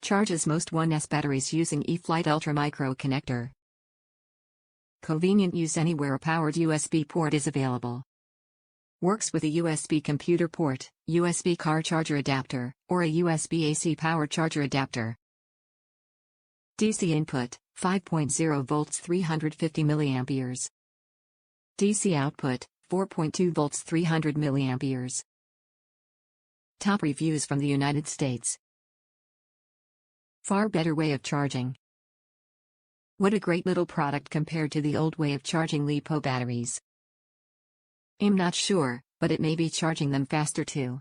Charges most 1S batteries using E-flite ultra-micro connector. Convenient-use anywhere powered USB port is available. Works with a USB computer port, USB car charger adapter, or a USB AC power charger adapter. DC input, 5.0 volts 350 mA. DC output, 4.2 volts 300 mA. Top reviews from the United States. Far better way of charging. What a great little product compared to the old way of charging LiPo batteries. I'm not sure, but it may be charging them faster too.